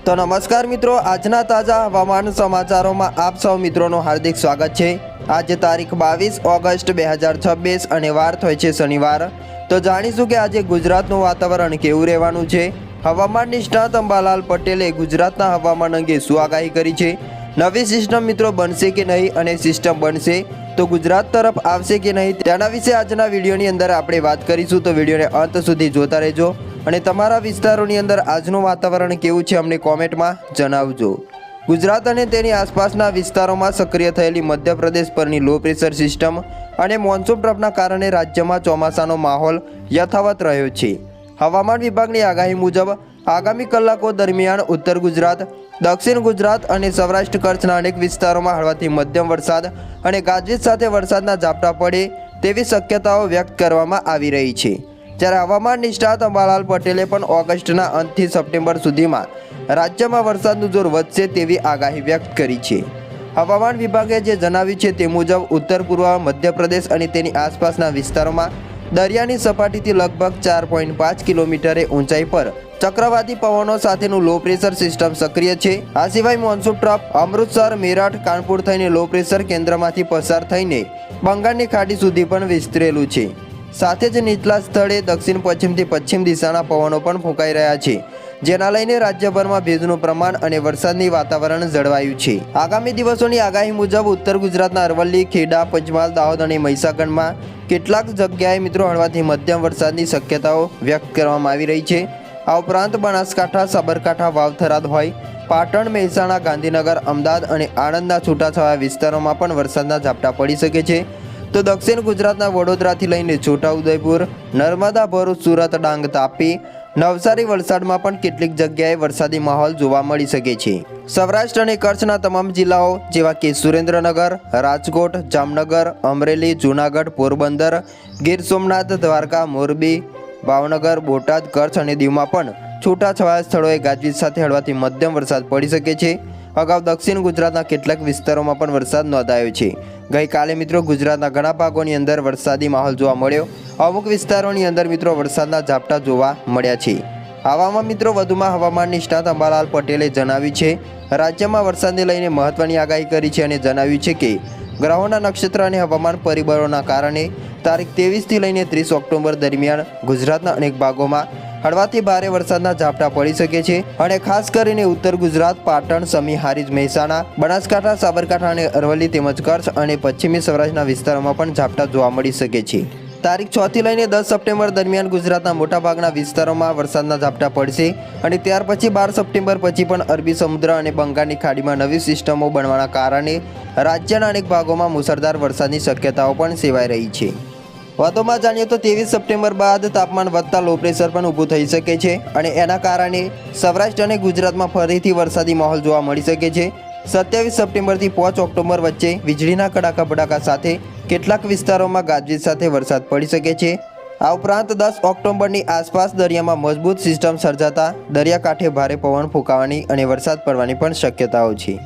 તો નમસ્કાર મિત્રો, આજના તાજા હવામાન સમાચારોમાં આપ સૌ મિત્રોનું હાર્દિક સ્વાગત છે। આજે તારીખ 22 ઓગસ્ટ 2026 અને વાર હોય છે શનિવાર। તો જાણીશું કે આજે ગુજરાતનું વાતાવરણ કેવું રહેવાનું છે। હવામાન નિષ્ણાત અંબાલાલ પટેલે ગુજરાતના હવામાન અંગે શું આગાહી કરી છે? નવી સિસ્ટમ મિત્રો બનશે કે નહીં અને સિસ્ટમ બનશે તો ગુજરાત તરફ આવશે કે નહીં, તેના વિશે આજના વિડીયોની અંદર આપણે વાત કરીશું। તો વિડીયોને અંત સુધી જોતા રહેજો અને તમારા વિસ્તારોની અંદર આજનું વાતાવરણ કેવું છે અમને કોમેન્ટમાં જણાવજો। ગુજરાત અને તેની આસપાસના વિસ્તારોમાં સક્રિય થયેલી મધ્યપ્રદેશ પરની લો પ્રેશર સિસ્ટમ અને મોન્સૂન ટ્રફના કારણે રાજ્યમાં ચોમાસાનો માહોલ યથાવત રહ્યો છે। હવામાન વિભાગની આગાહી મુજબ આગામી કલાકો દરમિયાન ઉત્તર ગુજરાત, દક્ષિણ ગુજરાત અને સૌરાષ્ટ્ર કચ્છના અનેક વિસ્તારોમાં હળવાથી મધ્યમ વરસાદ અને ગાજવીજ સાથે વરસાદના ઝાપટા પડે તેવી શક્યતાઓ વ્યક્ત કરવામાં આવી રહી છે। જ્યારે હવામાન નિષ્ણાત અંબાલાલ પટેલે પણ ઓગસ્ટના અંતથી સપ્ટેમ્બર સુધીમાં રાજ્યમાં વરસાદનું જોર વધશે તેવી આગાહી વ્યક્ત કરી છે। હવામાન વિભાગે જે જણાવ્યું છે તે મુજબ ઉત્તર પૂર્વ મધ્યપ્રદેશ અને તેની આસપાસના વિસ્તારોમાં દરિયાની સપાટીથી લગભગ 4.5 કિલોમીટરે ઊંચાઈ પર ચક્રવાતી પવનો સાથેનું લો પ્રેશર સિસ્ટમ સક્રિય છે। આ સિવાય મોન્સૂન ટ્રફ અમૃતસર, મેરઠ, કાનપુર થઈને લો પ્રેશર કેન્દ્રમાંથી પસાર થઈને બંગાળની ખાડી સુધી પણ વિસ્તરેલું છે। સાથે જ નીચલા સ્થળે દક્ષિણ પશ્ચિમથી પશ્ચિમ દિશાના પવનો પણ ફૂંકાઈ રહ્યા છે, જેના લઈને રાજ્યભરમાં ભેજનું પ્રમાણ અને વરસાદની વાતાવરણ જળવાયું છે। આગામી દિવસોની આગાહી મુજબ ઉત્તર ગુજરાતના અરવલ્લી, ખેડા, પંચમહાલ, દાહોદ અને મહીસાગરમાં કેટલાક જગ્યાએ મિત્રો હળવાથી મધ્યમ વરસાદની શક્યતાઓ વ્યક્ત કરવામાં આવી રહી છે। આ ઉપરાંત બનાસકાંઠા, સાબરકાંઠા, વાવ-થરાદ હોય, પાટણ, મહેસાણા, ગાંધીનગર, અમદાવાદ અને આણંદના છૂટાછવાયા વિસ્તારોમાં પણ વરસાદના ઝાપટા પડી શકે છે। તો દક્ષિણ ગુજરાતના વડોદરાથી લઈને છોટાઉદેપુર, નર્મદા, ભરૂચ, સુરત, ડાંગ, તાપી, નવસારી, વલસાડમાં પણ કેટલીક જગ્યાએ વરસાદી માહોલ જોવા મળી શકે છે। સૌરાષ્ટ્ર અને કચ્છના તમામ જિલ્લાઓ જેવા કે સુરેન્દ્રનગર, રાજકોટ, જામનગર, અમરેલી, જૂનાગઢ, પોરબંદર, ગીર સોમનાથ, દ્વારકા, મોરબી, ભાવનગર, બોટાદ, કચ્છ અને દીવમાં પણ છૂટાછવાયા સ્થળોએ ગાજવીજ સાથે હળવાથી મધ્યમ વરસાદ પડી શકે છે। અગાઉ દક્ષિણ ગુજરાતના કેટલાક વિસ્તારોમાં પણ વરસાદ નોંધાયો છે। ગઈકાલે મિત્રો ગુજરાતના ઘણા ભાગોની અંદર વરસાદી માહોલ જોવા મળ્યો। અમુક વિસ્તારોની અંદર મિત્રો વરસાદના ઝાપટા જોવા મળ્યા છે। આવામાં મિત્રો વધુમાં હવામાન નિષ્ણાત અંબાલાલ પટેલે જણાવ્યું છે, રાજ્યમાં વરસાદને લઈને મહત્વની આગાહી કરી છે અને જણાવ્યું છે કે ગ્રહોના નક્ષત્ર અને હવામાન પરિબળોના કારણે તારીખ 23થી લઈને 30 ઓક્ટોબર દરમિયાન ગુજરાતના અનેક ભાગોમાં હળવાથી ભારે વરસાદના ઝાપટા પડી શકે છે અને ખાસ કરીને ઉત્તર ગુજરાત, પાટણ, સમી, હારીજ, મહેસાણા, બનાસકાંઠા, સાબરકાંઠા અને અરવલ્લી તેમજ કચ્છ અને પશ્ચિમી સૌરાષ્ટ્રના વિસ્તારોમાં પણ ઝાપટા જોવા મળી શકે છે। તારીખ 6 થી લઈને 10 સપ્ટેમ્બર દરમિયાન ગુજરાતના મોટાભાગના વિસ્તારોમાં વરસાદના ઝાપટા પડશે અને ત્યાર પછી 12 સપ્ટેમ્બર પછી પણ અરબી સમુદ્ર અને બંગાળની ખાડીમાં નવી સિસ્ટમો બનવાના કારણે રાજ્યના અનેક ભાગોમાં મુસળધાર વરસાદની શક્યતાઓ પણ સેવાઈ રહી છે। વધુમાં જાણીએ તો 23 સપ્ટેમ્બર બાદ તાપમાન વધતા લો પ્રેશર પણ ઊભું થઈ શકે છે અને એના કારણે સૌરાષ્ટ્ર અને ગુજરાતમાં ફરીથી વરસાદી માહોલ જોવા મળી શકે છે। 27 સપ્ટેમ્બરથી 5 ઓક્ટોબર વચ્ચે વીજળીના કડાકા ભડાકા સાથે કેટલાક વિસ્તારોમાં ગાજવીજ સાથે વરસાદ પડી શકે છે। આ ઉપરાંત 10 ઓક્ટોબરની આસપાસ દરિયામાં મજબૂત સિસ્ટમ સર્જાતા દરિયાકાંઠે ભારે પવન ફૂંકાવાની અને વરસાદ પડવાની પણ શક્યતાઓ છે।